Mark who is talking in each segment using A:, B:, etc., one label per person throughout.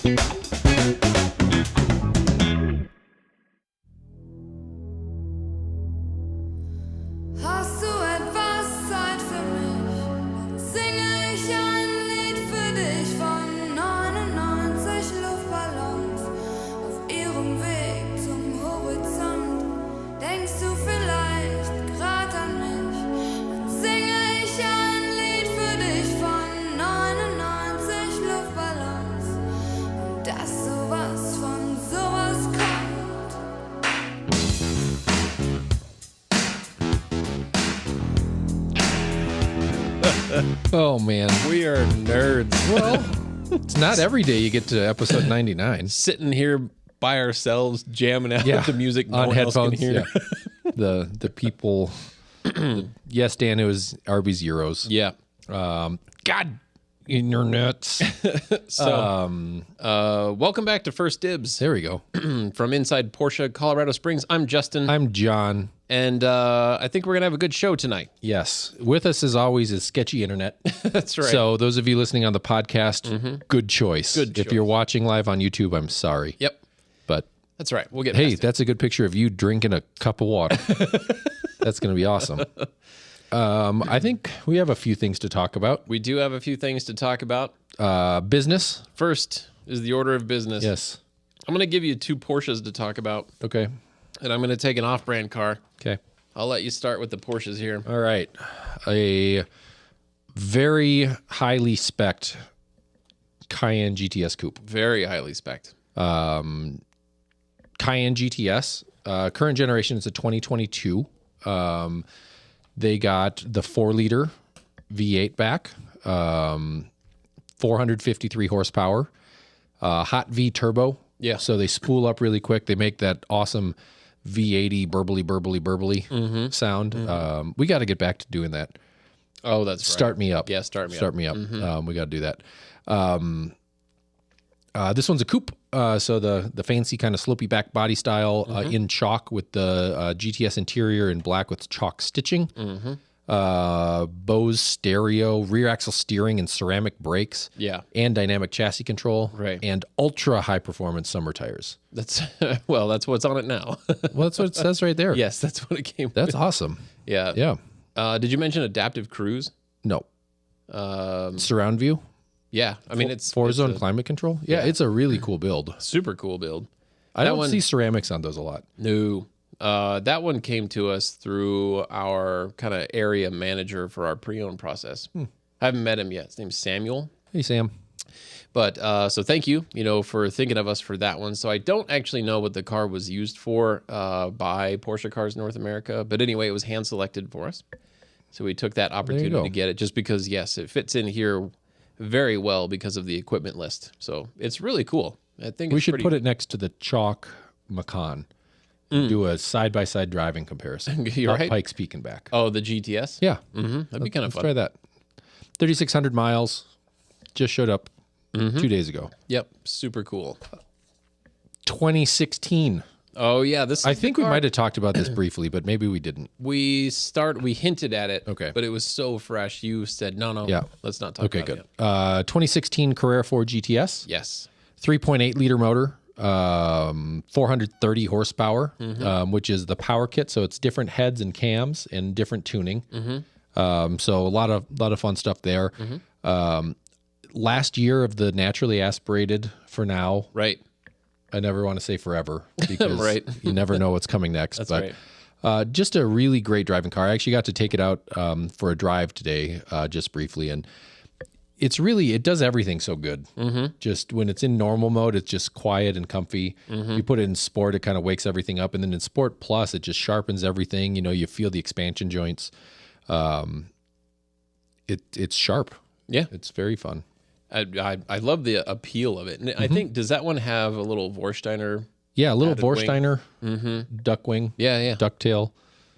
A: Hast du etwas Zeit für mich? Singe ich ein Lied für dich von 99 Luftballons auf ihrem Weg zum Horizont. Denkst du vielleicht grad an mich? Dann singe ich ein Lied für dich von 99 Luftballons und dass sowas von sowas kommt.
B: Oh, man.
C: We are nerds.
B: Well, it's not every day you get to episode 99.
C: Sitting here by ourselves, jamming out with the music no
B: on
C: one else can
B: headphones.
C: hear.
B: Yeah. The people. Yes, Dan, it was Arby Zeros.
C: Yeah.
B: God, internets.
C: So, welcome back to First Dibs
B: There we go.
C: from inside Porsche, Colorado Springs. I'm Justin,
B: I'm John.
C: and I think we're going to have a good show tonight.
B: Yes. With us, as always, is sketchy internet.
C: That's right.
B: So those of you listening on the podcast, good choice.
C: Good
B: If
C: choice.
B: you're watching live on YouTube, I'm sorry.
C: Yep.
B: But
C: That's right. We'll get
B: hey,
C: past it.
B: that's a good picture of you drinking a cup of water. That's going to be awesome. I think we have a few things to talk about.
C: We do have a few things to talk about.
B: Business.
C: First is the order of business.
B: Yes.
C: I'm going to give you two Porsches to talk about,
B: Okay.
C: and I'm going to take an off-brand car.
B: Okay.
C: I'll let you start with the Porsches here.
B: All right. A very highly spec'd Cayenne GTS coupe.
C: Very highly spec'd.
B: Cayenne GTS. Current generation is a 2022. They got the 4-liter V8 back, 453 horsepower, hot V turbo.
C: Yeah.
B: So they spool up really quick. They make that awesome V80 burbly sound. We got to get back to doing that.
C: Oh, that's right.
B: Start me up.
C: Yeah, start me up.
B: Start me up. We got to do that. This one's a coupe, so the fancy kind of slopey back body style in chalk with the GTS interior in black with chalk stitching. Bose stereo, rear axle steering and ceramic brakes.
C: Yeah.
B: And dynamic chassis control.
C: Right.
B: And ultra high performance summer tires.
C: That's well, that's what's on it now.
B: Well, that's what it says right there.
C: Yes, that's what it came with.
B: That's awesome.
C: Yeah.
B: Yeah.
C: Did you mention adaptive cruise?
B: No. Surround view.
C: Yeah. I mean, it's
B: Four-zone
C: a
B: climate control. Yeah, it's a really cool build.
C: super cool build.
B: I don't
C: one-
B: see ceramics on those a lot.
C: No. That one came to us through our kind of area manager for our pre-owned process. I haven't met him yet. His name's Samuel.
B: Hey, Sam.
C: But so thank you, for thinking of us for that one. So I don't actually know what the car was used for by Porsche Cars North America. But anyway, it was hand selected for us. So we took that opportunity
B: go.
C: to get it just because, yes, it fits in here very well because of the equipment list. So it's really cool. I think
B: We
C: it's
B: should
C: pretty,
B: put it next to the chalk Macan. Do a side-by-side driving comparison.
C: You're
B: Up
C: right.
B: Pikes Peak and back.
C: Oh, the GTS?
B: Yeah.
C: That'd be kind of
B: Let's
C: fun.
B: try that. 3,600 miles. Just showed up 2 days ago.
C: Yep. Super cool.
B: 2016.
C: Oh, yeah. This is
B: I
C: the
B: think we
C: car-
B: might have talked about this briefly, but maybe we didn't.
C: We hinted at it.
B: Okay.
C: But it was so fresh. You said, no,
B: Yeah.
C: let's not talk
B: Okay,
C: about
B: good.
C: it.
B: 2016 Carrera 4 GTS.
C: Yes.
B: 3.8 liter motor, 430 horsepower, which is the power kit. So it's different heads and cams and different tuning. So a lot of fun stuff there. Last year of the naturally aspirated for now.
C: Right.
B: I never want to say forever because
C: Right.
B: you never know what's coming next.
C: That's
B: but
C: right.
B: just a really great driving car. I actually got to take it out for a drive today, just briefly, and it does everything so good. Just when it's in normal mode, it's just quiet and comfy. You put it in sport, it kind of wakes everything up, and then in Sport Plus, it just sharpens everything. You feel the expansion joints. It's sharp.
C: Yeah.
B: It's very fun.
C: I love the appeal of it. And I think, does that one have a little Vorsteiner?
B: Yeah, a little
C: Added wing.
B: Vorsteiner, duck wing,
C: Yeah.
B: ducktail.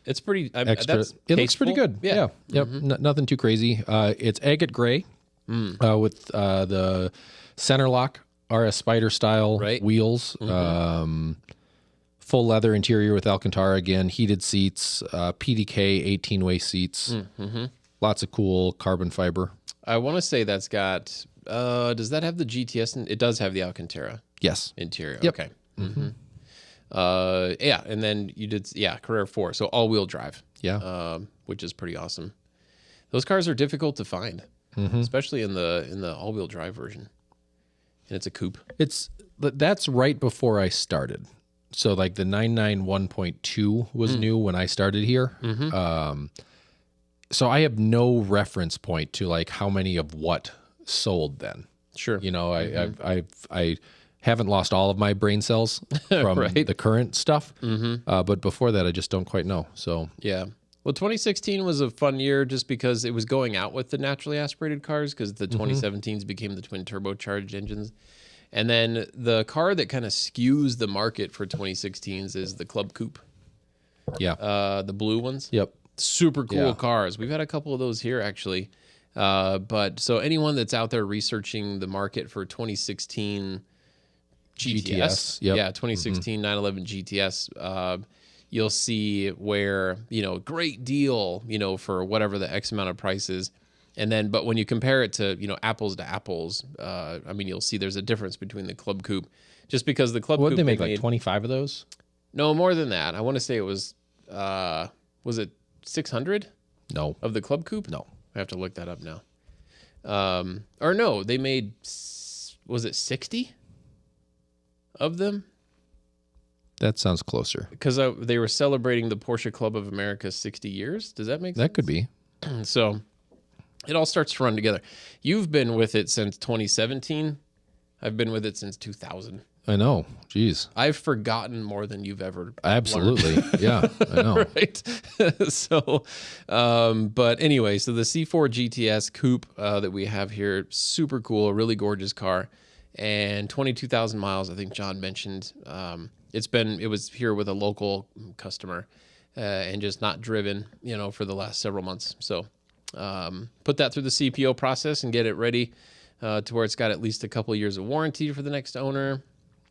C: It's pretty
B: Extra.
C: That's
B: It looks pretty
C: tasteful.
B: good. Yeah. Yep. Nothing too crazy. It's agate gray with the center lock RS Spider style
C: Right.
B: wheels. Full leather interior with Alcantara again. Heated seats. PDK 18-way seats. Lots of cool carbon fiber.
C: I want to say that's got Does that have the GTS? It does have the Alcantara
B: Yes.
C: interior.
B: Yep.
C: Okay. Yeah, and then you did Carrera 4, so all-wheel drive.
B: Yeah.
C: Which is pretty awesome. Those cars are difficult to find, especially in the all-wheel drive version. And it's a coupe.
B: That's right before I started. So like the 991.2 was new when I started here. So I have no reference point to like how many of what sold then.
C: Sure.
B: You know, I haven't lost all of my brain cells from the current stuff. But before that, I just don't quite know. So
C: yeah. Well, 2016 was a fun year just because it was going out with the naturally aspirated cars because the 2017s became the twin turbocharged engines. And then the car that kind of skews the market for 2016s is the Club Coupe.
B: Yeah.
C: The blue ones.
B: Yep.
C: Super cool cars. We've had a couple of those here actually. But so anyone that's out there researching the market for 2016 GTS.
B: Yep.
C: 2016 911 GTS. You'll see where, great deal, for whatever the X amount of price is. And then, but when you compare it to, apples to apples, you'll see there's a difference between the Club Coupe. Just because the Club Coupe...
B: What did they make, like 25 of those?
C: No, more than that. I want to say it was it 600?
B: No.
C: Of the Club Coupe?
B: No.
C: I have to look that up now. Or no, they made, was it 60 of them?
B: That sounds closer.
C: Because they were celebrating the Porsche Club of America's 60 years. Does that make sense?
B: That could be.
C: So it all starts to run together. You've been with it since 2017. I've been with it since 2000.
B: I know. Jeez.
C: I've forgotten more than you've ever
B: Absolutely. Yeah, I know.
C: Right. So, but anyway, so the C4 GTS Coupe that we have here, super cool, a really gorgeous car, and 22,000 miles. I think John mentioned. It was here with a local customer, and just not driven, for the last several months. So, put that through the CPO process and get it ready to where it's got at least a couple of years of warranty for the next owner.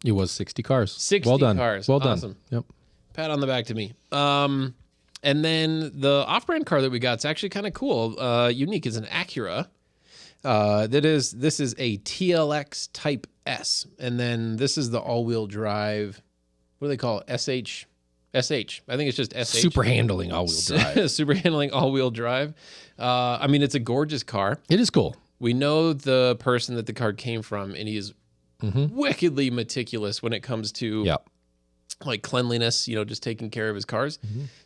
B: It was 60 cars.
C: 60
B: well done.
C: cars.
B: Well
C: Awesome.
B: done. Yep.
C: Pat on the back to me. And then the off-brand car that we got is actually kind of cool. Unique is an Acura. This is a TLX Type S. And then this is the all-wheel drive. What do they call it? SH. I think it's just SH.
B: Super handling all-wheel drive.
C: Super handling all-wheel drive. It's a gorgeous car.
B: It is cool.
C: We know the person that the car came from, and he is wickedly meticulous when it comes to like cleanliness, just taking care of his cars.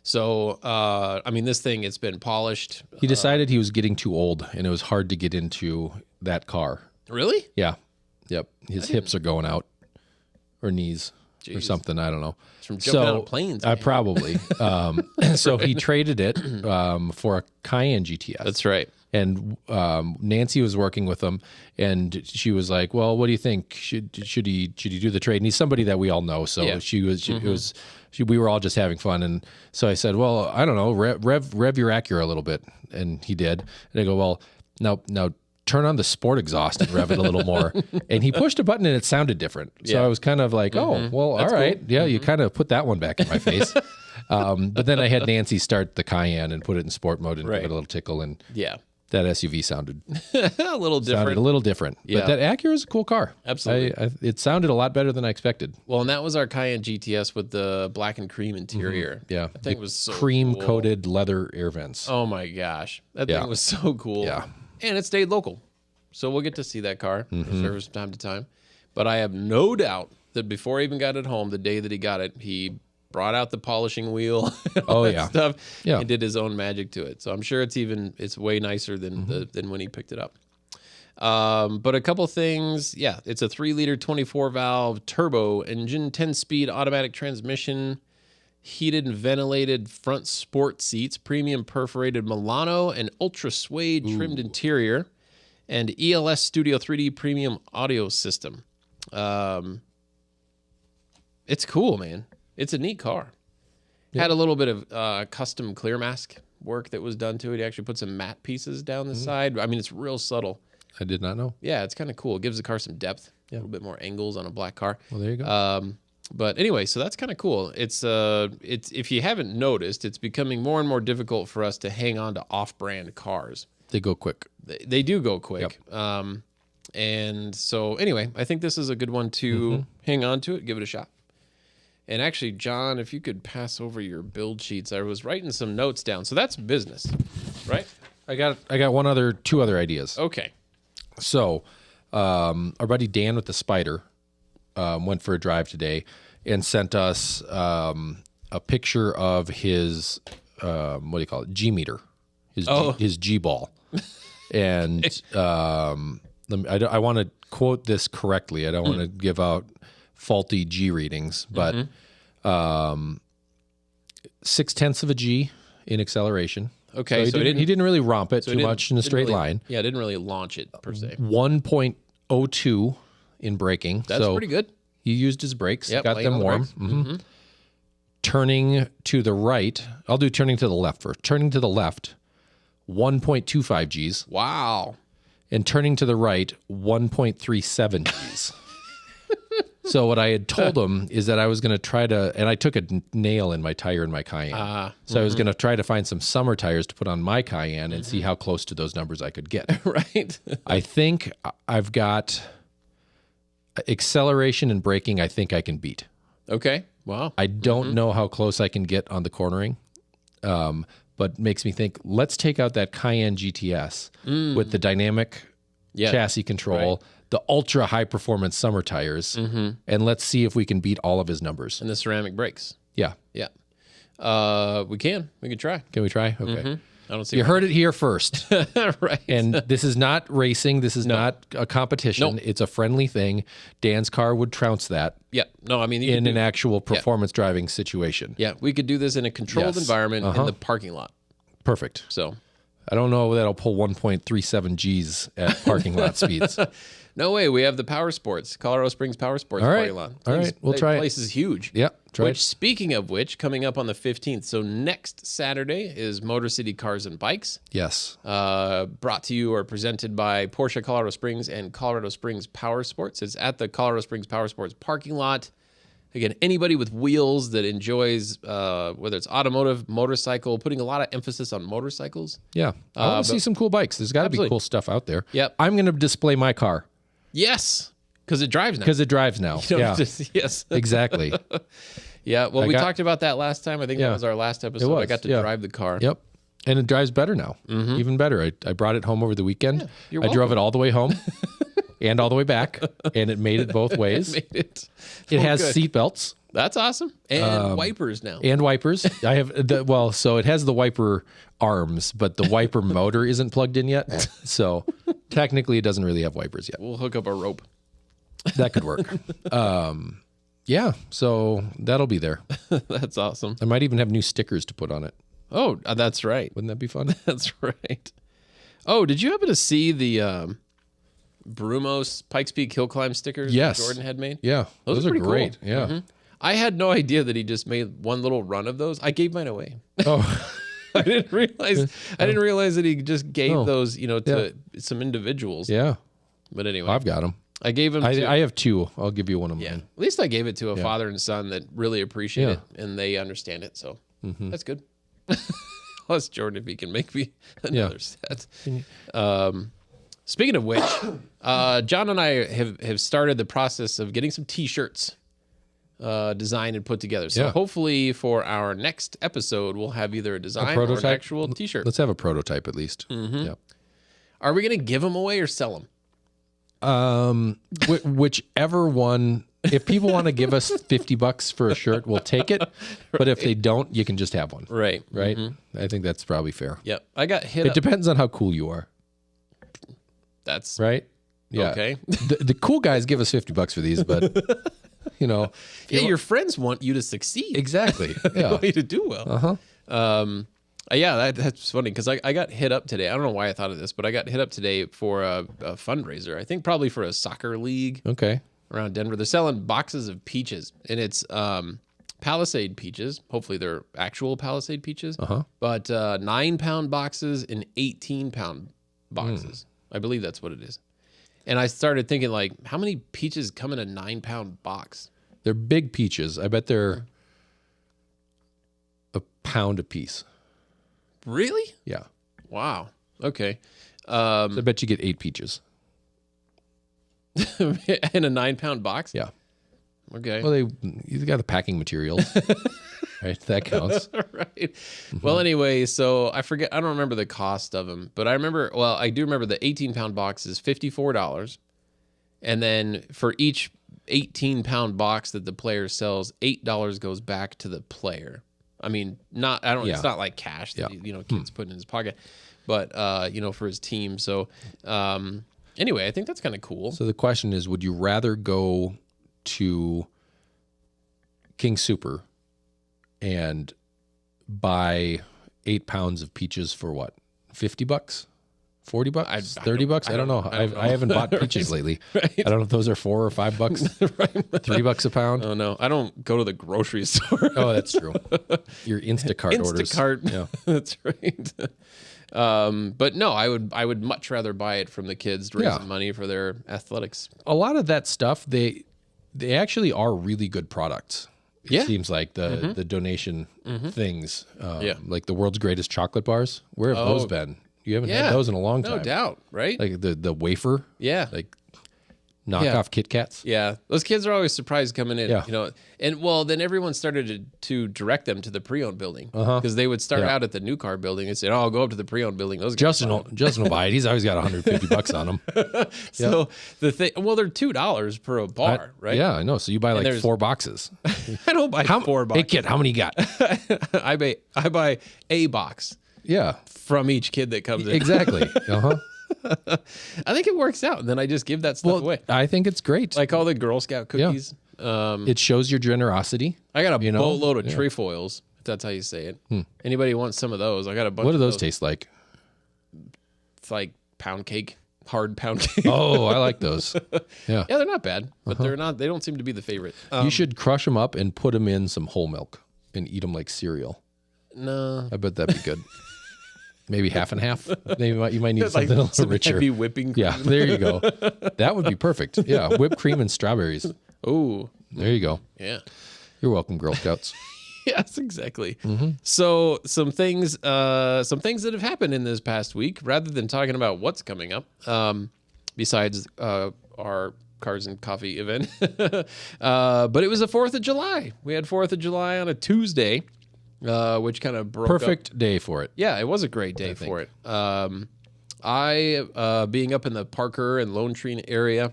C: So, this thing, it's been polished.
B: He decided he was getting too old, and it was hard to get into that car.
C: Really?
B: Yeah. Yep. His hips are going out, or knees, or something. I don't know.
C: It's from jumping out of planes.
B: Probably. So he traded it for a Cayenne GTS.
C: That's right.
B: And Nancy was working with him, and she was like, "Well, what do you think? Should he do the trade?" And he's somebody that we all know, so we were all just having fun. And so I said, "Well, I don't know, rev your Acura a little bit," and he did. And I go, "Well, now turn on the sport exhaust and rev it a little more." And he pushed a button, and it sounded different. So I was kind of like, "Oh, well, all right, cool. Yeah, you kind of put that one back in my face." But then I had Nancy start the Cayenne and put it in sport mode and give it a little tickle, and that SUV sounded
C: a little different.
B: But that Acura is a cool car.
C: Absolutely.
B: It sounded a lot better than I expected.
C: Well, and that was our Cayenne GTS with the black and cream interior.
B: Yeah.
C: That thing was so
B: cream-coated leather air vents.
C: Oh, my gosh. That thing was so cool.
B: Yeah.
C: And it stayed local. So we'll get to see that car for service from time to time. But I have no doubt that before I even got it home, the day that he got it, he brought out the polishing wheel and all that stuff and did his own magic to it. So I'm sure it's way nicer than when he picked it up. But a couple things. Yeah, it's a 3-liter 24-valve turbo engine, 10-speed automatic transmission, heated and ventilated front sport seats, premium perforated Milano and ultra suede trimmed interior, and ELS Studio 3D premium audio system. It's cool, man. It's a neat car. Yeah. Had a little bit of custom clear mask work that was done to it. He actually put some matte pieces down the side. It's real subtle.
B: I did not know.
C: Yeah, it's kind of cool. It gives the car some depth, a little bit more angles on a black car.
B: Well, there you go.
C: But anyway, so that's kind of cool. It's if you haven't noticed, it's becoming more and more difficult for us to hang on to off-brand cars.
B: They go quick.
C: They do go quick.
B: Yep.
C: And so anyway, I think this is a good one to hang on to it, give it a shot. And actually, John, if you could pass over your build sheets, I was writing some notes down. So that's business, right?
B: I got two other ideas.
C: Okay.
B: So, our buddy Dan with the Spider went for a drive today and sent us a picture of his what do you call it? G meter, his G ball, and I want to quote this correctly. I don't want to give out faulty G readings, but 0.6 of a G in acceleration.
C: Okay,
B: so he didn't really romp it too much in a straight
C: really,
B: line.
C: Yeah, didn't really launch it per se.
B: 1.02 in braking.
C: That's pretty good.
B: He used his brakes,
C: Yep,
B: got them warm. Turning to the right, I'll do turning to the left first. Turning to the left, 1.25 Gs.
C: Wow.
B: And turning to the right, 1.37 Gs. So what I had told him is that I was going to try to, and I took a nail in my tire in my Cayenne. So I was going to try to find some summer tires to put on my Cayenne and see how close to those numbers I could get.
C: Right.
B: I think I've got acceleration and braking. I think I can beat.
C: Okay. Wow.
B: I don't know how close I can get on the cornering, but makes me think, let's take out that Cayenne GTS with the dynamic chassis control, the ultra high performance summer tires, and let's see if we can beat all of his numbers.
C: And the ceramic brakes.
B: Yeah.
C: Yeah. We can try.
B: Can we try? Okay.
C: I don't see
B: You heard it here first.
C: right.
B: And this is not racing. This is not a competition.
C: Nope.
B: It's a friendly thing. Dan's car would trounce that
C: Yeah. No, I mean,
B: in an actual performance driving situation.
C: Yeah, we could do this in a controlled
B: Yes.
C: environment in the parking lot.
B: Perfect.
C: So,
B: I don't know that I'll pull 1.37 Gs at parking lot speeds.
C: no way. We have the Power Sports, Colorado Springs Power Sports
B: All right.
C: parking lot.
B: All right. We'll try it.
C: The place is huge.
B: Yep. Try
C: Which,
B: it.
C: speaking of which, coming up on the 15th, so next Saturday is Motor City Cars and Bikes,
B: Yes.
C: brought to you or presented by Porsche Colorado Springs and Colorado Springs Power Sports. It's at the Colorado Springs Power Sports parking lot. Again, anybody with wheels that enjoys, whether it's automotive, motorcycle, putting a lot of emphasis on motorcycles.
B: Yeah. I want to see some cool bikes. There's got to be
C: Absolutely.
B: cool stuff out there.
C: Yep.
B: I'm going to display my car
C: Yes, because it drives now.
B: because it drives now.
C: You know,
B: Yeah.
C: yes.
B: Exactly.
C: Yeah, well, we
B: got-
C: talked about that last time. I think that was our last episode. I
B: was,
C: got to
B: yeah.
C: drive the car.
B: Yep. And it drives better now. Even better. I brought it home over the weekend.
C: you're
B: I drove
C: welcome.
B: it all the way home and all the way back, and it made it both ways.
C: Made it.
B: It has
C: good.
B: seat belts
C: That's awesome. And wipers now.
B: and wipers. I have so it has the wiper arms, but the wiper motor isn't plugged in yet. So technically, it doesn't really have wipers yet.
C: We'll hook up a rope.
B: That could work. Yeah, so that'll be there.
C: That's awesome.
B: I might even have new stickers to put on it.
C: Oh, that's right.
B: Wouldn't that be fun?
C: That's right. Oh, did you happen to see the Brumos Pikes Peak Hill Climb stickers
B: Yes.
C: that Jordan had made?
B: Yeah, those are
C: pretty cool.
B: great. Yeah.
C: I had no idea that he just made one little run of those. I gave mine away.
B: Oh,
C: I didn't realize that he just gave
B: Oh.
C: those, to some individuals.
B: yeah.
C: But anyway,
B: I've got them.
C: I gave him to,
B: I have two. I'll give you one of
C: yeah.
B: mine.
C: At least I gave it to a father and son that really appreciate
B: Yeah.
C: it and they understand it. So that's good. Plus Jordan, if he can make me another set. Speaking of which, John and I have started the process of getting some T-shirts designed and put together. So
B: Yeah.
C: hopefully for our next episode, we'll have either a design or an
B: prototype?
C: actual T-shirt.
B: Let's have a prototype at least. Yeah.
C: Are we going to give them away or sell them?
B: Whichever one. If people want to give us $50 for a shirt, we'll take it. But if they don't, you can just have one.
C: Right.
B: Right? I think that's probably fair.
C: Yep. I got hit
B: It
C: up.
B: depends on how cool you are.
C: That's
B: Right? Yeah.
C: okay.
B: The cool guys give us $50 for these, but
C: Yeah, your friends want you to succeed.
B: exactly.
C: They
B: Yeah.
C: want you to do well. Yeah, that's funny because I got hit up today. I don't know why I thought of this, but I got hit up today for a fundraiser. I think probably for a soccer league
B: Okay.
C: around Denver. They're selling boxes of peaches, and it's Palisade peaches. Hopefully, they're actual Palisade peaches. But 9-pound boxes and 18-pound boxes. I believe that's what it is. And I started thinking, like, how many peaches come in a 9-pound box?
B: They're big peaches. I bet they're a pound a piece.
C: Really?
B: Yeah.
C: Wow. Okay.
B: So I bet you get 8 peaches.
C: In a 9-pound box?
B: Yeah.
C: Okay.
B: Well, you got the packing materials, right? That counts.
C: Right. Well, anyway, so I don't remember the cost of them, but I do remember the 18-pound box is $54. And then for each 18-pound box that the player sells, $8 goes back to the player. I mean, it's not like cash that, kids put in his pocket, but, for his team. So, anyway, I think that's kind of cool.
B: So the question is, would you rather go to King Super and buy 8 pounds of peaches for what? $50? $40? $30? I don't know. I haven't bought peaches lately.
C: Right.
B: I don't know if those are $4 or $5.
C: Right.
B: $3 a pound.
C: Oh no, I don't go to the grocery store.
B: Oh, that's true. Your Instacart orders.
C: Instacart.
B: Yeah.
C: That's right. But no, I would much rather buy it from the kids raising money for their athletics.
B: A lot of that stuff, they actually are really good products. It seems like the donation things, like the world's greatest chocolate bars. Where have those been? You haven't had those in a long time.
C: No doubt, right?
B: Like the wafer.
C: Yeah.
B: Like knockoff Kit Kats.
C: Yeah. Those kids are always surprised coming in, And then everyone started to direct them to the pre-owned building because they would start out at the new car building and say, "Oh, I'll go up to the pre-owned building." Those
B: Justin will buy it. He's always got $150 on him.
C: So the thing, they're $2 per bar, right?
B: Yeah, I know. So you buy like 4 boxes.
C: I don't buy 4 boxes.
B: Hey kid, how many you got?
C: I buy a box.
B: Yeah.
C: From each kid that comes in.
B: Exactly.
C: I think it works out. And then I just give that stuff away.
B: I think it's great.
C: Like all the Girl Scout cookies.
B: It shows your generosity.
C: I got a boatload of trefoils, if that's how you say it. Anybody wants some of those? I got a bunch.
B: What do those taste like?
C: It's like pound cake, hard pound cake.
B: Oh, I like those. Yeah.
C: Yeah, they're not bad, but they don't seem to be the favorite.
B: You should crush them up and put them in some whole milk and eat them like cereal.
C: No.
B: I bet that'd be good. Maybe half and half. Maybe you might need something a little richer.
C: Heavy whipping cream.
B: Yeah, there you go. That would be perfect. Yeah, whipped cream and strawberries.
C: Ooh.
B: There you go.
C: Yeah.
B: You're welcome, Girl Scouts.
C: Yes, exactly. So some things that have happened in this past week, rather than talking about what's coming up, besides our Cars and Coffee event. But it was the 4th of July. We had 4th of July on a Tuesday. Which kind of broke
B: Perfect
C: up.
B: day for it.
C: Yeah, it was a great day for it. I being up in the Parker and Lone Tree area,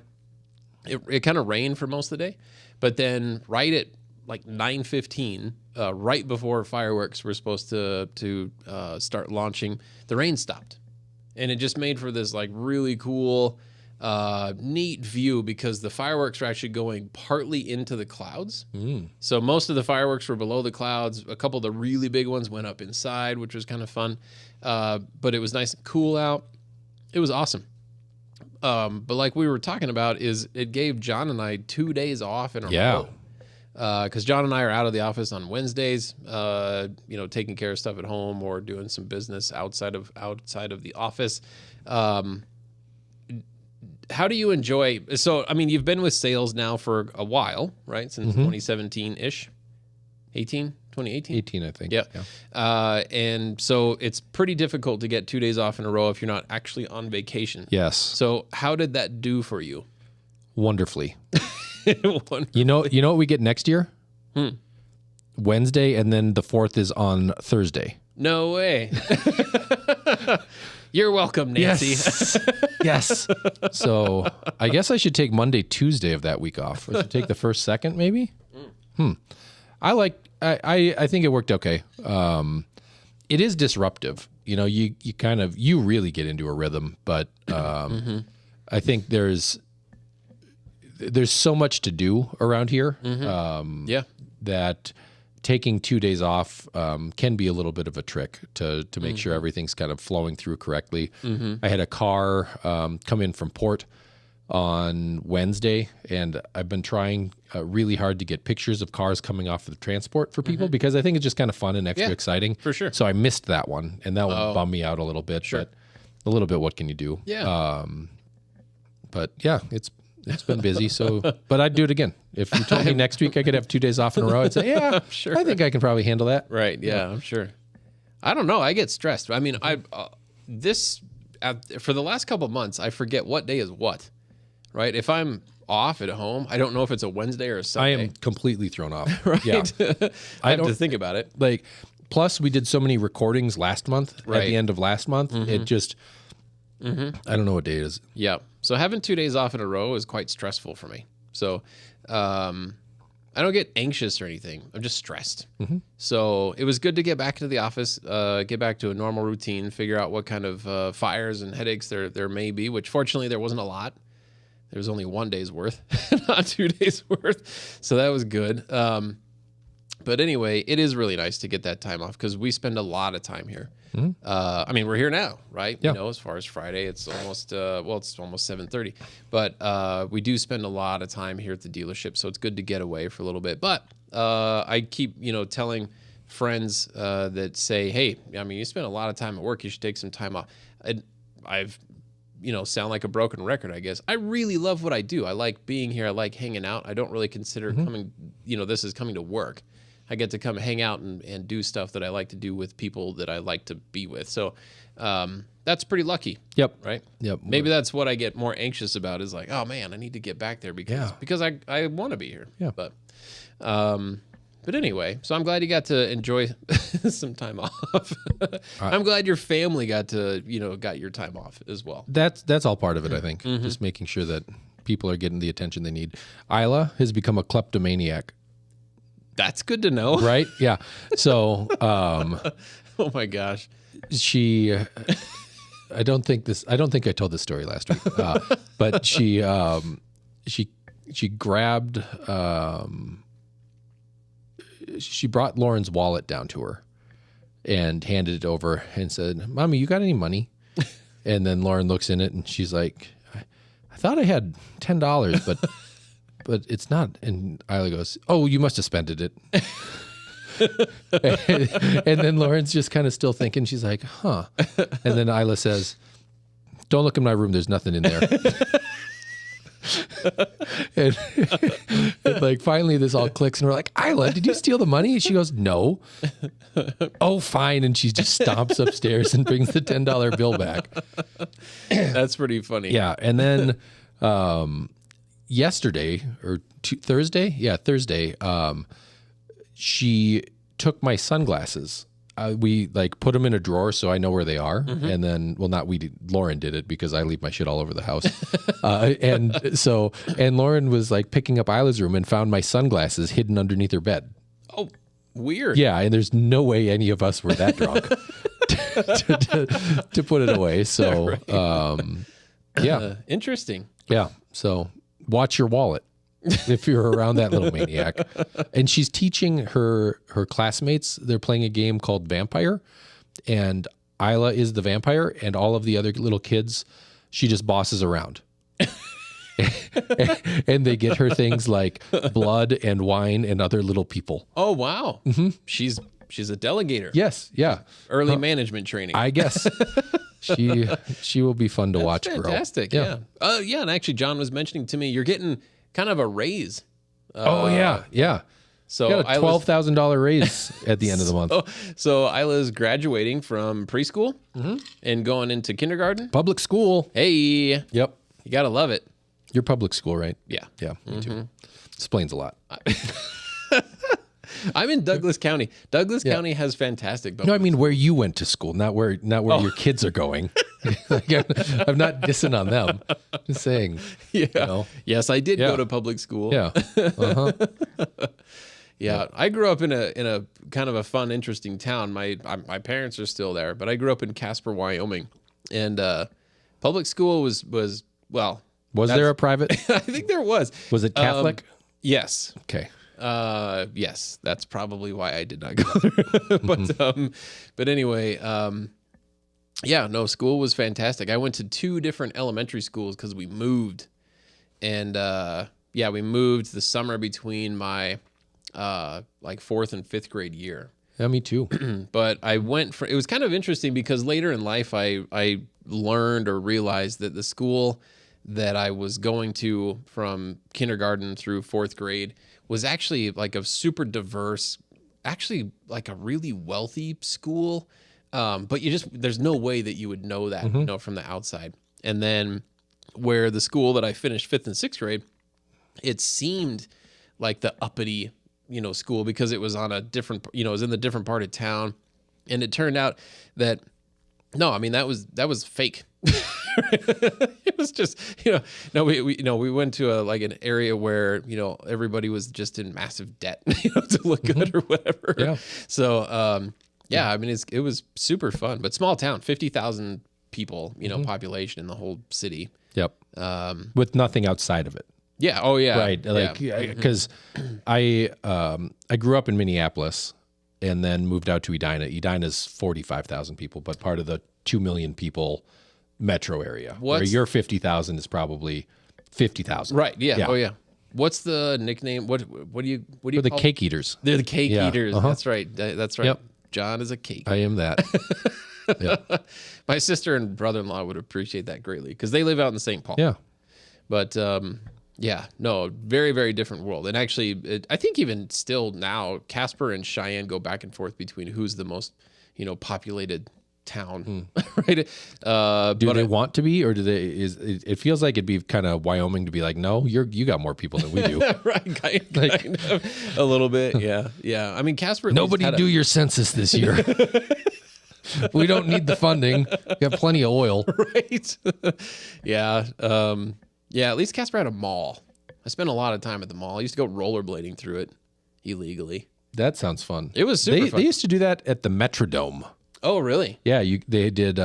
C: it kind of rained for most of the day, but then right at like 9:15, right before fireworks were supposed to start launching, the rain stopped, and it just made for this like really cool, neat view because the fireworks were actually going partly into the clouds. So most of the fireworks were below the clouds. A couple of the really big ones went up inside, which was kind of fun. But it was nice and cool out. It was awesome. But like we were talking about, is it gave John and I 2 days off in a row. Because John and I are out of the office on Wednesdays, taking care of stuff at home or doing some business outside of the office. How do you enjoy? So, I mean, you've been with sales now for a while, right? Since 2017-ish, 2018,
B: 18, I think.
C: Yeah. And so it's pretty difficult to get 2 days off in a row if you're not actually on vacation.
B: Yes.
C: So how did that do for you?
B: Wonderfully. You know what we get next year? Wednesday, and then the 4th is on Thursday.
C: No way. You're welcome, Nancy.
B: Yes. So I guess I should take Monday, Tuesday of that week off. Or should take the first, second, maybe. I think it worked okay. It is disruptive. You really get into a rhythm, but I think there's so much to do around here. That taking 2 days off can be a little bit of a trick to make sure everything's kind of flowing through correctly. I had a car come in from port on Wednesday, and I've been trying really hard to get pictures of cars coming off of the transport for people because I think it's just kind of fun and extra exciting. For sure. So I missed that one, and that one bummed me out a little bit. Sure. But a little bit, what can you do? Yeah. But yeah, it's been busy, but I'd do it again. If you told me next week I could have 2 days off in a row, I'd say, yeah, sure. I think I can probably handle that.
C: Right. Yeah, I'm sure. I don't know. I get stressed. I mean, for the last couple of months, I forget what day is what. right? If I'm off at home, I don't know if it's a Wednesday or a
B: I
C: Sunday.
B: am completely thrown off.
C: Right?
B: Yeah.
C: I have to think about it.
B: Like, plus we did so many recordings last month, at
C: Right.
B: the end of last month. It just, I don't know what day it is.
C: Yeah. So having 2 days off in a row is quite stressful for me. So I don't get anxious or anything. I'm just stressed. So it was good to get back into the office, get back to a normal routine, figure out what kind of fires and headaches there may be, which fortunately there wasn't a lot. There was only 1 day's worth, not 2 days worth. So that was good. But anyway, it is really nice to get that time off because we spend a lot of time here. I mean, we're here now, right?
B: Yeah.
C: You know, as far as Friday, it's almost it's almost 7:30. But we do spend a lot of time here at the dealership, so it's good to get away for a little bit. But I keep, telling friends that say, hey, I mean, you spend a lot of time at work, you should take some time off. I've sound like a broken record, I guess. I really love what I do. I like being here. I like hanging out. I don't really consider coming, this is coming to work. I get to come hang out and do stuff that I like to do with people that I like to be with. So that's pretty lucky.
B: Yep.
C: Right?
B: Yep.
C: Maybe that's what I get more anxious about is like, oh man, I need to get back there because I want to be here.
B: Yeah.
C: But anyway, so I'm glad you got to enjoy some time off. I'm glad your family got to, got your time off as well.
B: That's all part of it, I think. Just making sure that people are getting the attention they need. Isla has become a kleptomaniac.
C: That's good to know.
B: Right? Yeah. So,
C: Oh my gosh.
B: I don't think I told this story last week, but she grabbed, she brought Lauren's wallet down to her and handed it over and said, "Mommy, you got any money?" And then Lauren looks in it and she's like, I thought I had $10, but it's not. And Isla goes, "Oh, you must have spent it." And then Lauren's just kind of still thinking. She's like, "Huh." And then Isla says, "Don't look in my room. There's nothing in there." and like finally this all clicks and we're like, "Isla, did you steal the money?" And she goes, "No." "Oh, fine." And she just stomps upstairs and brings the $10 bill back.
C: That's pretty funny.
B: Yeah. And then yesterday or Thursday, she took my sunglasses. We like put them in a drawer so I know where they are. And then, Lauren did it because I leave my shit all over the house. And Lauren was like picking up Isla's room and found my sunglasses hidden underneath her bed.
C: Oh, weird.
B: Yeah. And there's no way any of us were that drunk to put it away. So, yeah.
C: Interesting.
B: Yeah. So watch your wallet if you're around that little maniac. And she's teaching her classmates. They're playing a game called Vampire, and Isla is the vampire, and all of the other little kids, she just bosses around. And they get her things like blood and wine and other little people.
C: Oh, wow. She's a delegator.
B: Yes. Yeah.
C: Early management training.
B: I guess. She will be fun to watch.
C: Fantastic.
B: Grow.
C: Yeah. Yeah. And actually, John was mentioning to me, you're getting kind of a raise.
B: Yeah.
C: So
B: got a $12,000 raise at the end of the month.
C: So Isla's graduating from preschool and going into kindergarten.
B: Public school.
C: Hey.
B: Yep.
C: You got to love it.
B: You're public school, right?
C: Yeah.
B: Yeah, me too. Explains a lot.
C: I'm in Douglas County. Douglas County has fantastic.
B: No, I mean where you went to school, not where your kids are going. Like, I'm not dissing on them. Just saying.
C: Yeah. Yes, I did go to public school.
B: Yeah. Uh-huh.
C: Yeah. I grew up in a kind of a fun, interesting town. My parents are still there, but I grew up in Casper, Wyoming, and public school was well.
B: Was there a private?
C: I think there was.
B: Was it Catholic?
C: Yes.
B: Okay.
C: Yes, that's probably why I did not go there. But anyway, school was fantastic. I went to 2 different elementary schools because we moved, and we moved the summer between my 4th and 5th grade year.
B: Yeah, me too.
C: But it was kind of interesting because later in life I learned or realized that the school that I was going to from kindergarten through 4th grade was actually like a super diverse, actually like a really wealthy school. But there's no way that you would know that, from the outside. And then where the school that I finished 5th and 6th grade, it seemed like the uppity, school because it was on a different, it was in the different part of town. And it turned out that, no, I mean, that was fake. It was just, no, we went to an area where, everybody was just in massive debt, to look good or whatever.
B: Yeah.
C: So, yeah, I mean, it was super fun, but small town, 50,000 people, population in the whole city.
B: Yep. With nothing outside of it.
C: Yeah. Oh yeah.
B: Right. Like, because I grew up in Minneapolis and then moved out to Edina. Edina's 45,000 people, but part of the 2 million people metro area. Where your 50,000 is probably 50,000.
C: Right. Yeah. Oh yeah. What's the nickname? What do you
B: They're the cake eaters.
C: They're the cake eaters. That's right. That's right.
B: Yep.
C: John is a cake.
B: I am that. Yeah.
C: My sister and brother-in-law would appreciate that greatly because they live out in St. Paul.
B: Yeah.
C: But yeah, no, very, very different world. And actually, I think even still now, Casper and Cheyenne go back and forth between who's the most, populated town, right?
B: Do they want to be, or do they? It feels like it'd be kind of Wyoming to be like, no, you got more people than we do,
C: right? Kind of, a little bit, yeah, yeah. I mean, Casper.
B: Nobody do your census this year. We don't need the funding. We have plenty of oil,
C: right? Yeah. Yeah, at least Casper had a mall. I spent a lot of time at the mall. I used to go rollerblading through it illegally.
B: That sounds fun.
C: It was super fun.
B: They used to do that at the Metrodome.
C: Oh, really?
B: Yeah, they did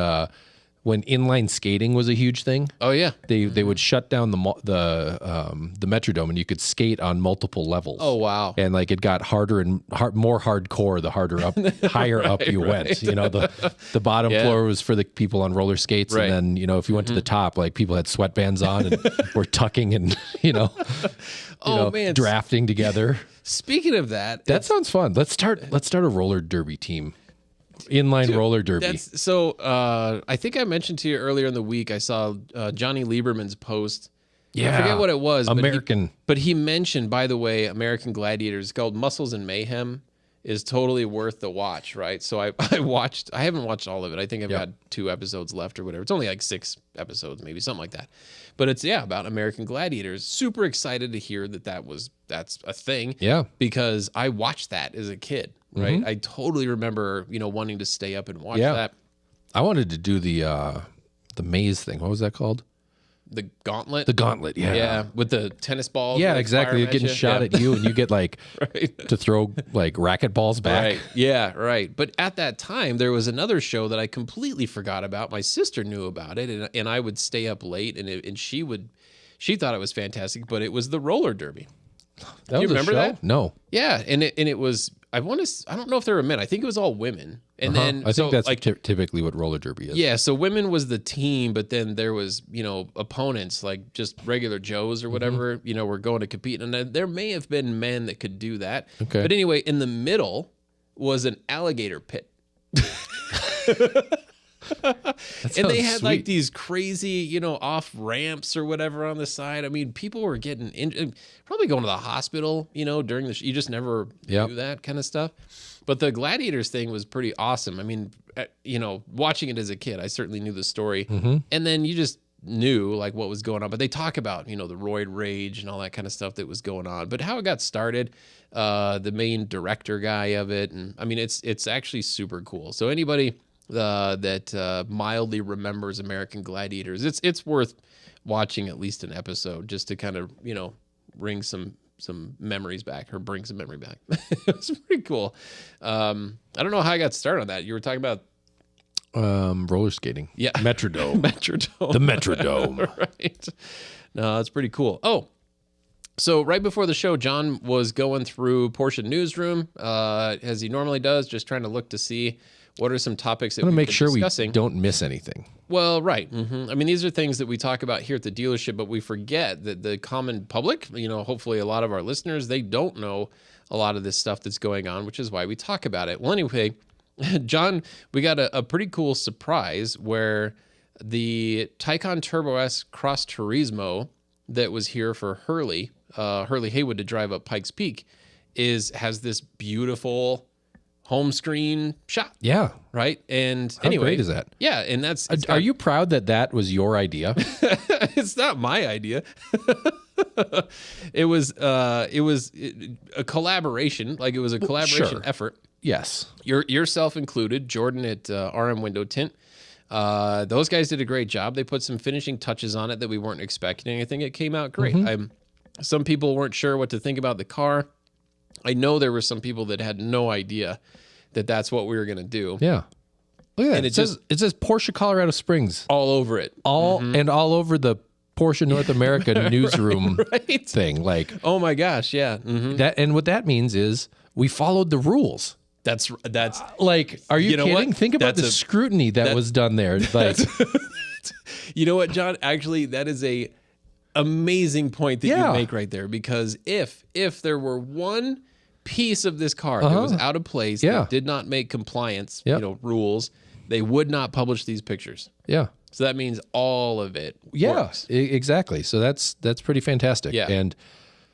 B: when inline skating was a huge thing.
C: Oh, yeah.
B: They would shut down the Metrodome and you could skate on multiple levels.
C: Oh, wow.
B: And like it got harder and more hardcore the harder up, higher up you went. The bottom floor was for the people on roller skates, and then if you went to the top, like people had sweatbands on and were tucking and man, drafting together.
C: Speaking of that,
B: that sounds fun. Let's start a roller derby team. Inline roller derby.
C: So I think I mentioned to you earlier in the week, I saw Johnny Lieberman's post.
B: Yeah.
C: I forget what it was.
B: American.
C: But he mentioned, by the way, American Gladiators, called Muscles and Mayhem, is totally worth the watch, right? So I haven't watched all of it. I think I've got 2 episodes left or whatever. It's only like 6 episodes, maybe something like that. But it's, about American Gladiators. Super excited to hear that's a thing.
B: Yeah.
C: Because I watched that as a kid. Right. I totally remember, wanting to stay up and watch that.
B: I wanted to do the maze thing. What was that called?
C: The gauntlet.
B: The gauntlet. Yeah.
C: Yeah. With the tennis balls.
B: Yeah, exactly. They're getting shot at you and you get like to throw like racket balls back.
C: Right. Yeah. Right. But at that time, there was another show that I completely forgot about. My sister knew about it and I would stay up late and she thought it was fantastic, but it was the roller derby. Do you remember that?
B: No.
C: Yeah. And it was, I don't know if there were men. I think it was all women. And then
B: I think that's typically what roller derby is.
C: Yeah, so women was the team, but then there was, opponents like just regular Joes or whatever, were going to compete. And there may have been men that could do that.
B: Okay.
C: But anyway, in the middle was an alligator pit. And they had like these crazy, off ramps or whatever on the side. I mean, people were getting probably going to the hospital, during you just never do that kind of stuff. But the Gladiators thing was pretty awesome. I mean, watching it as a kid, I certainly knew the story. And then you just knew like what was going on. But they talk about, the roid rage and all that kind of stuff that was going on. But how it got started, the main director guy of it. And I mean, it's actually super cool. So anybody that mildly remembers American Gladiators, it's worth watching at least an episode just to kind of bring some memories back or bring some memory back. It was pretty cool. I don't know how I got started on that. You were talking about
B: roller skating.
C: Yeah.
B: Metrodome.
C: Metrodome.
B: The Metrodome.
C: Right. No, that's pretty cool. Oh, so right before the show, John was going through Porsche Newsroom, as he normally does, just trying to look to see what are some topics that
B: we're
C: we've
B: make sure
C: discussing.
B: We don't miss anything.
C: Well, right. I mean, these are things that we talk about here at the dealership, but we forget that the common public, hopefully a lot of our listeners, they don't know a lot of this stuff that's going on, which is why we talk about it. Well, anyway, John, we got a pretty cool surprise where the Taycan Turbo S Cross Turismo that was here for Hurley Haywood to drive up Pikes Peak has this beautiful home screen shot.
B: Yeah.
C: Right. And
B: How
C: anyway,
B: great is that?
C: Yeah. And that's,
B: Are you proud that that was your idea?
C: it's not my idea. It was a collaboration. Like it was a collaboration
B: sure.
C: effort.
B: Yes.
C: Yourself included, Jordan at RM Window Tint. Those guys did a great job. They put some finishing touches on it that we weren't expecting. I think it came out great. Some people weren't sure what to think about the car. I know there were some people that had no idea that that's what we were going to do.
B: Yeah. Look at that.
C: And
B: it says Porsche Colorado Springs.
C: All over it.
B: And all over the Porsche North America newsroom
C: right.
B: thing. Like,
C: oh my gosh, yeah. Mm-hmm.
B: That, and what that means is we followed the rules.
C: That's
B: like, are you kidding?
C: What?
B: Think about the scrutiny that was done there. Like,
C: you know what, John? Actually, that is a amazing point that you make right there. Because if there were one piece of this car that was out of place, that did not make compliance, rules, they would not publish these pictures.
B: Yeah.
C: So that means all of it works.
B: Exactly. So that's pretty fantastic.
C: Yeah.
B: And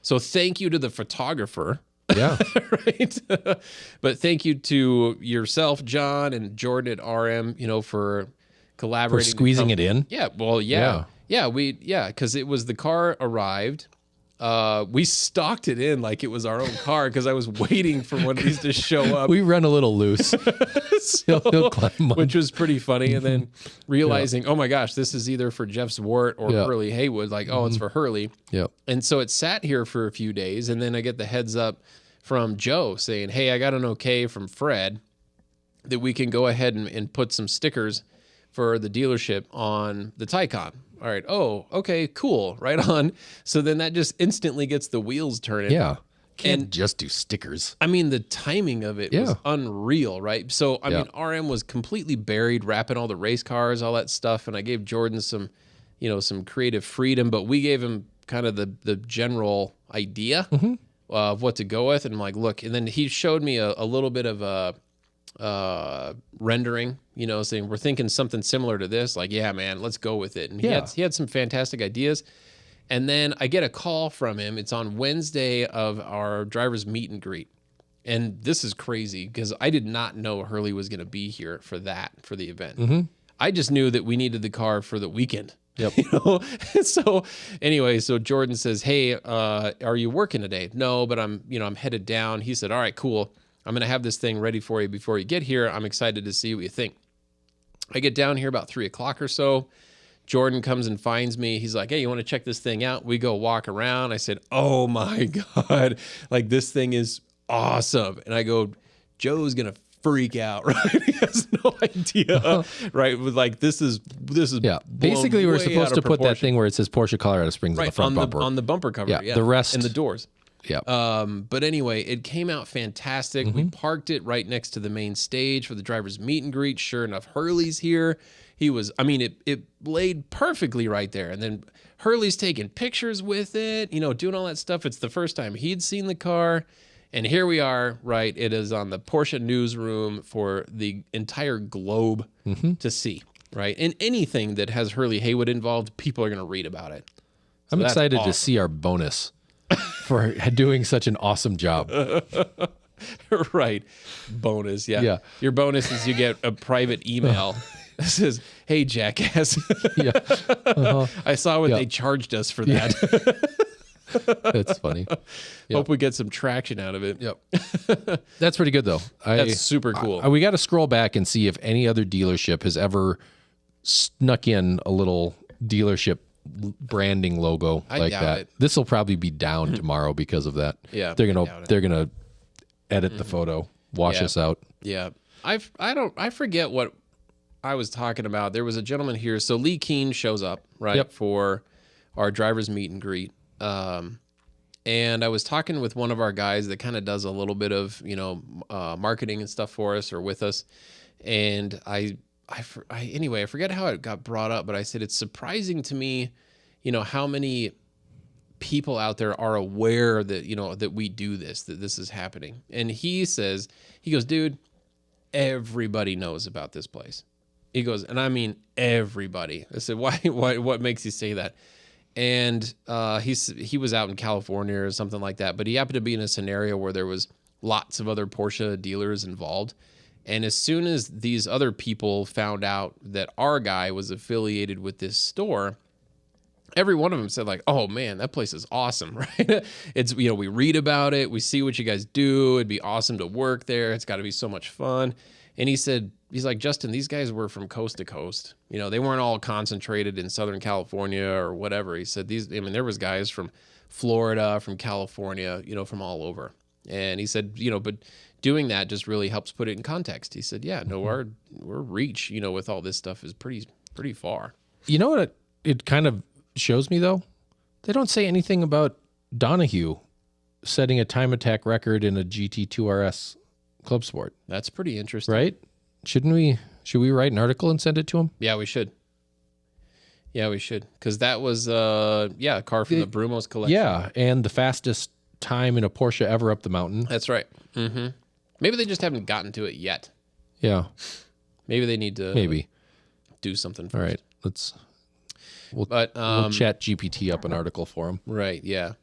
C: so thank you to the photographer.
B: Yeah.
C: Right. But thank you to yourself, John, and Jordan at RM, for collaborating.
B: For squeezing it in.
C: Yeah. Well, yeah. Because it was the car arrived. We stocked it in like it was our own car because I was waiting for one of these to show up.
B: We run a little loose. He'll climb on.
C: Which was pretty funny. And then realizing, oh my gosh, this is either for Jeff Zwart or Hurley Haywood. Like, it's for Hurley.
B: Yep.
C: And so it sat here for a few days. And then I get the heads up from Joe saying, hey, I got an okay from Fred that we can go ahead and put some stickers for the dealership on the Taycan. All right. Oh, okay, cool. Right on. So then that just instantly gets the wheels turning.
B: Yeah. Can't just do stickers.
C: I mean, the timing of it was unreal, right? So, I mean, RM was completely buried, wrapping all the race cars, all that stuff. And I gave Jordan some creative freedom, but we gave him kind of the general idea of what to go with. And I'm like, look, and then he showed me a little bit of a rendering, saying we're thinking something similar to this. Like, yeah, man, let's go with it. And he had some fantastic ideas. And then I get a call from him. It's on Wednesday of our driver's meet and greet. And this is crazy because I did not know Hurley was going to be here for the event. I just knew that we needed the car for the weekend.
B: Yep.
C: So anyway, so Jordan says, hey, are you working today? No, but I'm headed down. He said, all right, cool. I'm going to have this thing ready for you before you get here. I'm excited to see what you think. I get down here about 3:00 or so. Jordan comes and finds me. He's like, hey, you want to check this thing out? We go walk around. I said, oh my God, like this thing is awesome. And I go, Joe's going to freak out, right? He has no idea, right? With like, this is
B: basically we're supposed to put that thing where it says Porsche Colorado Springs on the front bumper.
C: On the bumper cover. Yeah.
B: The rest.
C: And the doors.
B: Yeah.
C: But anyway, it came out fantastic. We parked it right next to the main stage for the driver's meet and greet. Sure enough, Hurley's here. It laid perfectly right there. And then Hurley's taking pictures with it, doing all that stuff. It's the first time he'd seen the car. And here we are, right? It is on the Porsche newsroom for the entire globe to see, right? And anything that has Hurley Haywood involved, people are going to read about it. So
B: I'm excited to see our bonus for doing such an awesome job.
C: Right. Bonus. Yeah. Your bonus is you get a private email that says, hey, jackass. I saw what they charged us for that.
B: That's funny.
C: Hope we get some traction out of it.
B: Yep. That's pretty good, though.
C: That's super cool.
B: We got to scroll back and see if any other dealership has ever snuck in a little dealership branding logo like that. This will probably be down tomorrow because of that.
C: Yeah.
B: They're gonna edit the photo, wash us out.
C: Yeah. I forget what I was talking about. There was a gentleman here. So Lee Keene shows up, right, for our driver's meet and greet. And I was talking with one of our guys that kind of does a little bit of, marketing and stuff for us or with us. And anyway, I forget how it got brought up, but I said, it's surprising to me, how many people out there are aware that, that we do this, that this is happening. And he goes, dude, everybody knows about this place. He goes, and I mean, everybody. I said, why, what makes you say that? And he was out in California or something like that, but he happened to be in a scenario where there was lots of other Porsche dealers involved. And as soon as these other people found out that our guy was affiliated with this store, every one of them said like, "Oh man, that place is awesome," right? It's, we read about it, we see what you guys do. It'd be awesome to work there. It's got to be so much fun. And he's like, "Justin, these guys were from coast to coast. They weren't all concentrated in Southern California or whatever." He said there was guys from Florida, from California, from all over. And he said, but doing that just really helps put it in context. He said, "Yeah, no, our reach, with all this stuff is pretty far."
B: You know what it kind of shows me though? They don't say anything about Donahue setting a time attack record in a GT2 RS Club Sport.
C: That's pretty interesting,
B: right? Should we write an article and send it to him?
C: Yeah, we should. Because that was a car from the Brumos collection.
B: Yeah, and the fastest time in a Porsche ever up the mountain.
C: That's right. Mm-hmm. Maybe they just haven't gotten to it yet.
B: Yeah.
C: Maybe they need to do something first.
B: All right, we'll chat GPT up an article for him.
C: Right, yeah.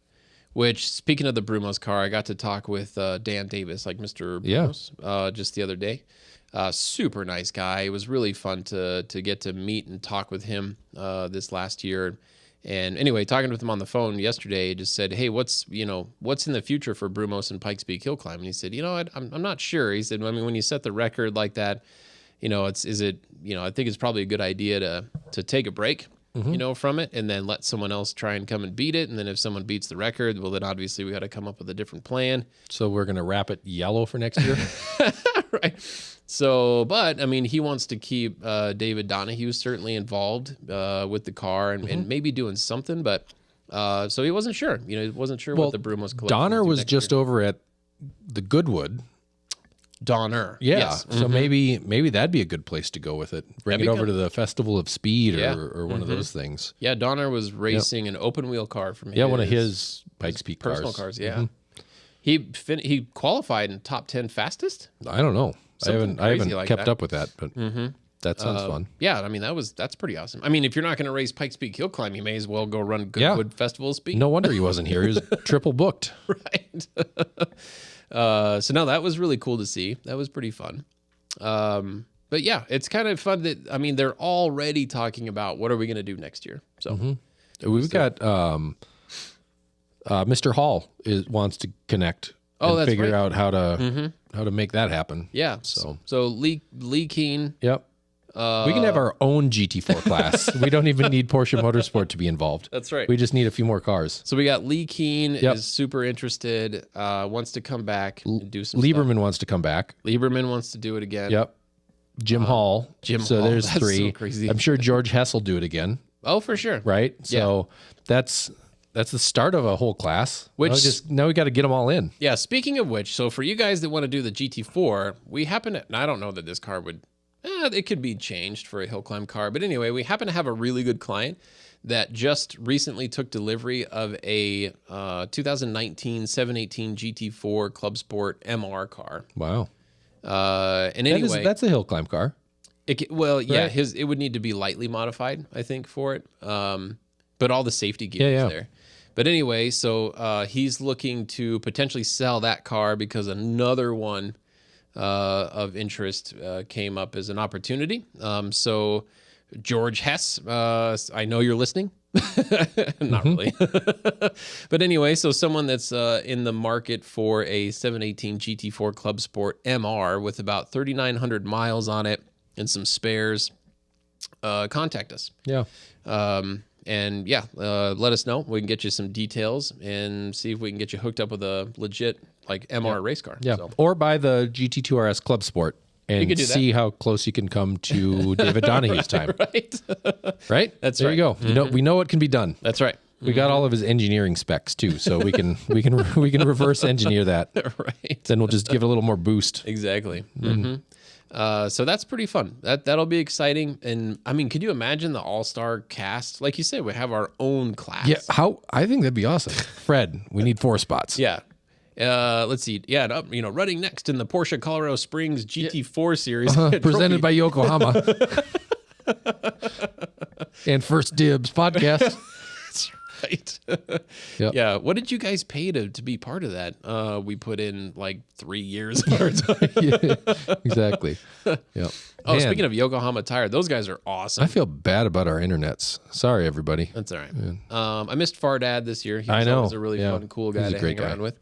C: Which, speaking of the Brumos car, I got to talk with Dan Davis, like Mr. Brumos, just the other day. Super nice guy. It was really fun to get to meet and talk with him this last year. And anyway, talking with him on the phone yesterday, just said, "Hey, what's in the future for Brumos and Pikes Peak Hill Climb?" And he said, "I'm not sure." He said, when you set the record like that, I think it's probably a good idea to take a break, from it, and then let someone else try and come and beat it. And then if someone beats the record, well, then obviously we got to come up with a different plan.
B: So we're going to wrap it yellow for next year?
C: Right. So, but he wants to keep David Donahue certainly involved with the car and maybe doing something. But so he wasn't sure. He wasn't sure what the Brumos collection.
B: Donner was just over at the Goodwood.
C: Donner.
B: Yeah.
C: Yes.
B: So maybe that'd be a good place to go with it. Bring it over to the Festival of Speed or one of those things.
C: Yeah, Donner was racing an open wheel car from
B: one of his Pikes Peak
C: personal cars. Yeah. He qualified in top 10 fastest.
B: I don't know. I haven't
C: like
B: kept
C: that.
B: up with that, but that sounds fun.
C: Yeah, that's pretty awesome. If you're not going to race Pikes Peak Hill Climb, you may as well go run Goodwood Festival of Speed.
B: No wonder he wasn't here. He was triple booked.
C: Right. So no, that was really cool to see. That was pretty fun. But yeah, it's kind of fun that they're already talking about what are we going to do next year. So
B: we've got Mr. Hall wants to connect and figure out how to make that happen.
C: Yeah. So Lee Keen.
B: Yep. We can have our own GT4 class. We don't even need Porsche Motorsport to be involved.
C: That's right.
B: We just need a few more cars.
C: So we got Lee Keen is super interested, wants to come back and do some
B: Lieberman
C: stuff.
B: wants to come back.
C: Lieberman wants to do it again.
B: Yep. Jim Hall. So
C: Hall.
B: there's
C: That's
B: 3.
C: so crazy.
B: I'm sure George Hess will do it again.
C: Oh, for sure.
B: Right? So that's the start of a whole class.
C: Which
B: now we got to get them all in.
C: Yeah, speaking of which, so for you guys that want to do the GT4, we happen to, and I don't know that this car would, it could be changed for a hill climb car. But anyway, we happen to have a really good client that just recently took delivery of a 2019 718 GT4 Club Sport MR car.
B: Wow.
C: And anyway,
B: that's a hill climb car.
C: It would need to be lightly modified, I think, for it. But all the safety gear is there. But anyway, so he's looking to potentially sell that car because another one of interest came up as an opportunity. So George Hess, I know you're listening. Not really. But anyway, so someone that's in the market for a 718 GT4 Club Sport MR with about 3,900 miles on it and some spares, contact us.
B: Yeah.
C: And let us know. We can get you some details and see if we can get you hooked up with a legit MR race car.
B: Yeah.
C: So.
B: Or buy the GT2 RS Club Sport and see how close you can come to David Donahue's time.
C: Right.
B: Right?
C: That's
B: there
C: right.
B: You go. We know what can be done.
C: That's right.
B: We got all of his engineering specs too, so we can reverse engineer that.
C: Right.
B: Then we'll just give it a little more boost.
C: Exactly. So that's pretty fun. That'll be exciting. And could you imagine the all-star cast? Like you said, we have our own class.
B: Yeah. I think that'd be awesome. Fred, we need 4 spots.
C: Yeah. Let's see. Yeah. Running next in the Porsche Colorado Springs GT4 series.
B: Presented by Yokohama. And First Dibs podcast.
C: Right.
B: Yep.
C: Yeah. What did you guys pay to be part of that? We put in like 3 years of our time.
B: Yeah, exactly. Yep.
C: Oh,
B: Man,
C: speaking of Yokohama Tire, those guys are awesome.
B: I feel bad about our internets. Sorry, everybody.
C: That's all right. I missed Fardad this year. He was
B: I know.
C: always a really
B: Yeah.
C: fun, cool
B: He's
C: guy
B: a
C: to
B: great
C: hang
B: guy.
C: around with.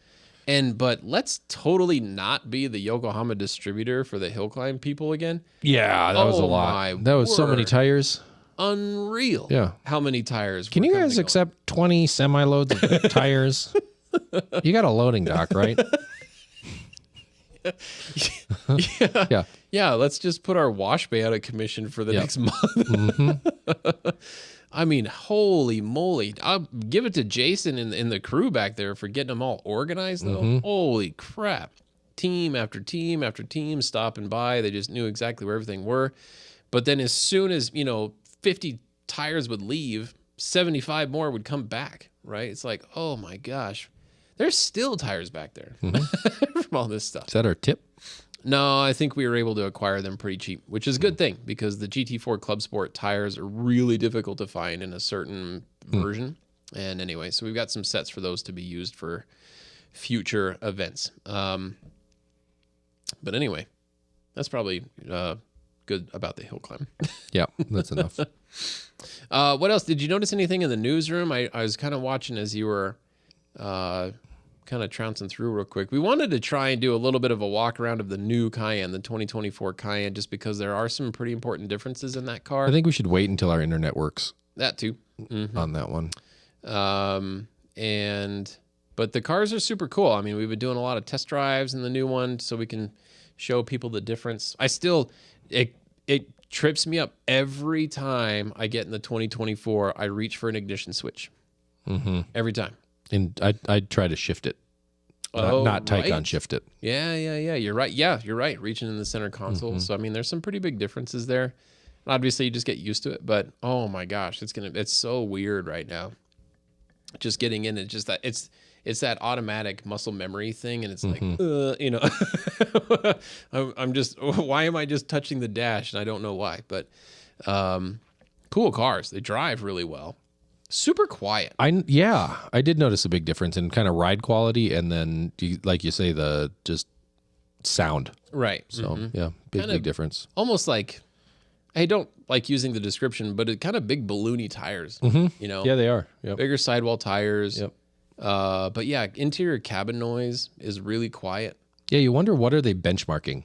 C: But let's totally not be the Yokohama distributor for the hill climb people again.
B: Yeah, that was a
C: Oh,
B: lot.
C: my
B: That was so many
C: word.
B: Tires.
C: Unreal.
B: Yeah.
C: How many tires?
B: Can
C: were
B: you
C: coming
B: guys
C: and going.
B: accept 20 semi-loads of tires? You got a loading dock, right?
C: Yeah.
B: Yeah.
C: Yeah, let's just put our wash bay out of commission for the
B: Yep.
C: next month. I mean, holy moly. I'll give it to Jason and the crew back there for getting them all organized, though. Holy crap. Team after team after team stopping by. They just knew exactly where everything were. But then as soon as, 50 tires would leave, 75 more would come back, right? It's like, oh my gosh. There's still tires back there from all this stuff.
B: Is that our tip?
C: No, I think we were able to acquire them pretty cheap, which is a good thing because the GT4 Club Sport tires are really difficult to find in a certain version. And anyway, so we've got some sets for those to be used for future events. But anyway, that's probably good about the hill climb.
B: Yeah, that's enough.
C: What else? Did you notice anything in the newsroom? I was kind of watching as you were kind of trouncing through real quick. We wanted to try and do a little bit of a walk around of the new Cayenne, the 2024 Cayenne, just because there are some pretty important differences in that car.
B: I think we should wait until our internet works
C: That too.
B: on that one.
C: But the cars are super cool. I mean, we've been doing a lot of test drives in the new one so we can show people the difference. It trips me up every time I get in the 2024, I reach for an ignition switch. Every time.
B: And I'd try to shift it, not Taycan shift it.
C: Yeah. You're right. Yeah, you're right. Reaching in the center console. So, I mean, there's some pretty big differences there. Obviously, you just get used to it. But, oh, my gosh, it's so weird right now. Just getting in, it's that automatic muscle memory thing. And it's like, I'm just, why am I just touching the dash? And I don't know why. But cool cars. They drive really well. Super quiet.
B: I did notice a big difference in kind of ride quality, and then like you say, the just sound.
C: Right.
B: So yeah, big difference.
C: Almost like, I don't like using the description, but it kind of big balloony tires.
B: Yeah, they are. Yep.
C: Bigger sidewall tires.
B: Yep.
C: But yeah, interior cabin noise is really quiet.
B: Yeah, you wonder what are they benchmarking?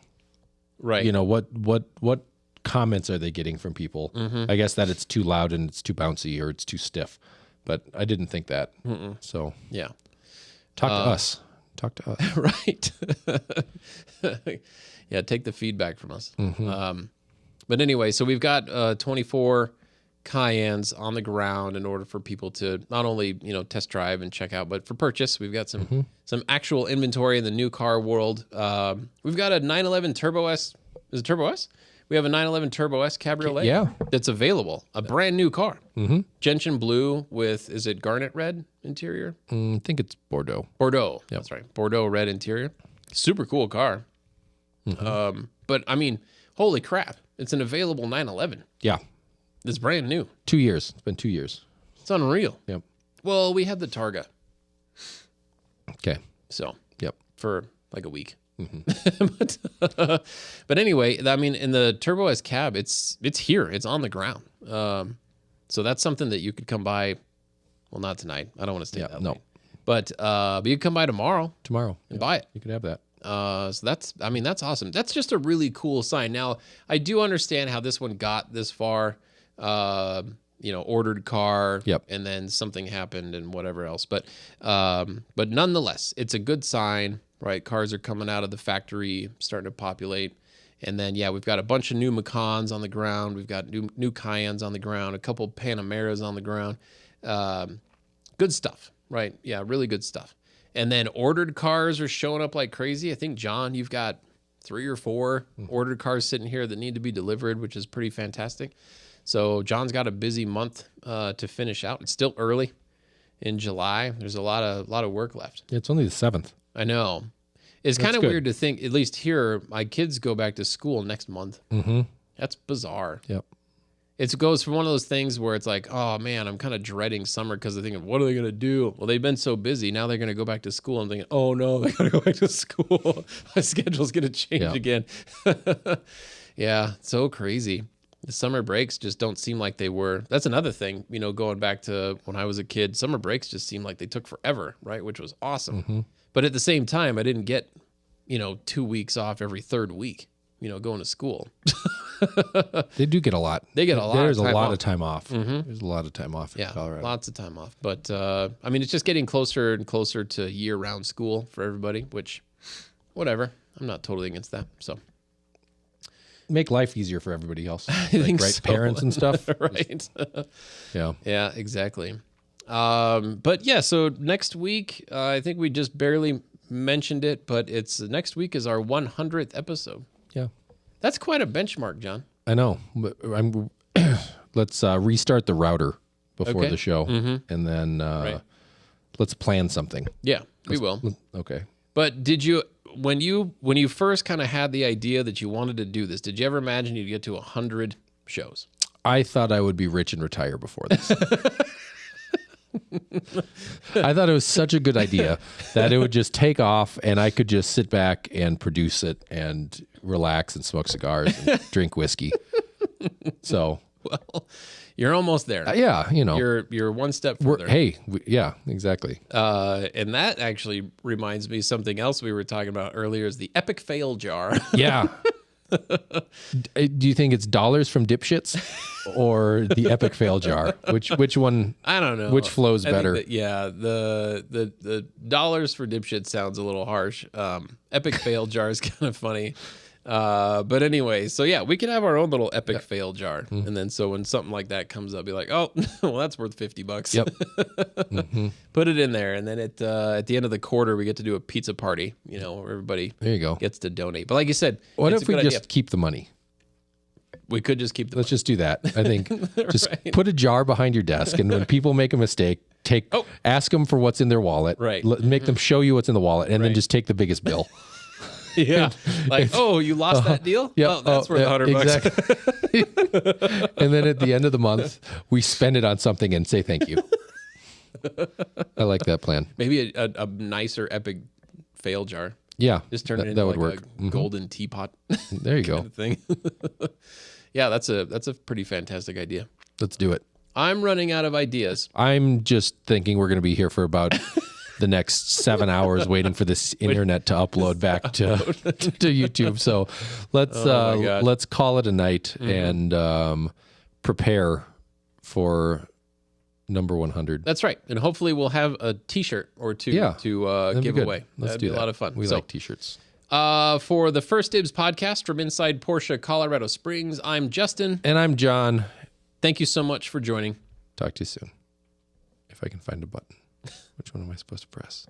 C: Right.
B: What comments are they getting from people? I guess that it's too loud and it's too bouncy or it's too stiff, but I didn't think that. So
C: Yeah.
B: talk to us. Talk to us.
C: Right. Yeah, take the feedback from us. But anyway, so we've got 24 Cayennes on the ground in order for people to not only test drive and check out, but for purchase. We've got some actual inventory in the new car world. We've got a 911 Turbo S. Is it Turbo S? We have a 911 Turbo S Cabriolet.
B: Yeah.
C: That's available. A brand new car. Gentian blue with, is it garnet red interior?
B: I think it's Bordeaux.
C: Bordeaux. That's right. Bordeaux red interior. Super cool car. But I mean, holy crap. It's an available 911.
B: Yeah.
C: It's brand new.
B: 2 years. It's been 2 years.
C: It's unreal.
B: Yep.
C: Well, we had the Targa.
B: Okay.
C: So
B: Yep.
C: for like a week. But anyway, I mean, in the Turbo S cab, it's here. It's on the ground. So that's something that you could come by. Well, not tonight. I don't want to stay that late. But you can come by tomorrow and buy it.
B: You could have that.
C: So that's awesome. That's just a really cool sign. Now, I do understand how this one got this far. Ordered car, and then something happened and whatever else. But nonetheless, it's a good sign, right? Cars are coming out of the factory, starting to populate. And then, we've got a bunch of new Macans on the ground. We've got new Cayennes on the ground, a couple Panameras on the ground. Good stuff, right? Yeah, really good stuff. And then ordered cars are showing up like crazy. I think, John, you've got 3 or 4 ordered cars sitting here that need to be delivered, which is pretty fantastic. So John's got a busy month to finish out. It's still early in July. There's a lot of work left.
B: Yeah, it's only the 7th.
C: I know. It's kind of weird to think, at least here, my kids go back to school next month. That's bizarre.
B: Yep.
C: It goes from one of those things where it's like, oh man, I'm kind of dreading summer because I'm thinking, what are they going to do? Well, they've been so busy. Now they're going to go back to school. I'm thinking, oh no, they got to go back to school. My schedule's going to change again. Yeah, so crazy. The summer breaks just don't seem like they were. That's another thing, going back to when I was a kid, summer breaks just seemed like they took forever, right? Which was awesome. Mm-hmm. But at the same time, I didn't get, 2 weeks off every third week, going to school.
B: They do get a lot.
C: They get a lot.
B: There's
C: of time
B: a lot
C: off.
B: of time off.
C: Mm-hmm.
B: There's a lot of time off in Colorado.
C: Lots of time off. But it's just getting closer and closer to year-round school for everybody. Which, whatever. I'm not totally against that. So
B: make life easier for everybody else,
C: think so.
B: Parents and stuff,
C: right? Yeah, exactly. But yeah, so next week, I think we just barely mentioned it, but next week is our 100th episode.
B: Yeah.
C: That's quite a benchmark, John.
B: I know. But let's restart the router before the show, and then let's plan something.
C: Yeah, we will.
B: Okay.
C: But did you, when you first kind of had the idea that you wanted to do this, did you ever imagine you'd get to 100 shows?
B: I thought I would be rich and retire before this. I thought it was such a good idea that it would just take off and I could just sit back and produce it and relax and smoke cigars and drink whiskey. So,
C: well, you're almost there.
B: Yeah,
C: you're one step further.
B: Yeah, exactly.
C: And that actually reminds me of something else we were talking about earlier is the epic fail jar.
B: Yeah. Do you think it's dollars from dipshits or the epic fail jar? Which one?
C: I don't know.
B: Which flows better?
C: The dollars for dipshits sounds a little harsh. Epic fail jar is kind of funny. But anyway, so yeah, we can have our own little epic fail jar. Mm-hmm. And then so when something like that comes up, be like, oh, well, that's worth $50.
B: Yep. Mm-hmm.
C: Put it in there. And then at the end of the quarter, we get to do a pizza party, where everybody gets to donate. But like you said,
B: what if we just keep the money?
C: We could just keep the
B: Let's just do that. I think just put a jar behind your desk. And when people make a mistake, ask them for what's in their wallet.
C: Right.
B: Make them show you what's in the wallet and then just take the biggest bill.
C: Yeah. Like, oh, you lost that deal?
B: Yeah.
C: Oh, that's worth $100.
B: Exactly. And then at the end of the month, we spend it on something and say thank you. I like that plan.
C: Maybe a nicer epic fail jar.
B: Yeah.
C: Just turn it into like work. A golden teapot.
B: There you go.
C: Thing. Yeah, that's a pretty fantastic idea.
B: Let's do it.
C: I'm running out of ideas.
B: I'm just thinking we're going to be here for about the next 7 hours waiting for this internet to upload back to YouTube. So let's call it a night and prepare for number 100.
C: That's right. And hopefully we'll have a t-shirt or two to give away. That'd be a lot of fun.
B: We like t-shirts.
C: For the First Dibs podcast from inside Porsche, Colorado Springs, I'm Justin.
B: And I'm John.
C: Thank you so much for joining.
B: Talk to you soon. If I can find a button. Which one am I supposed to press?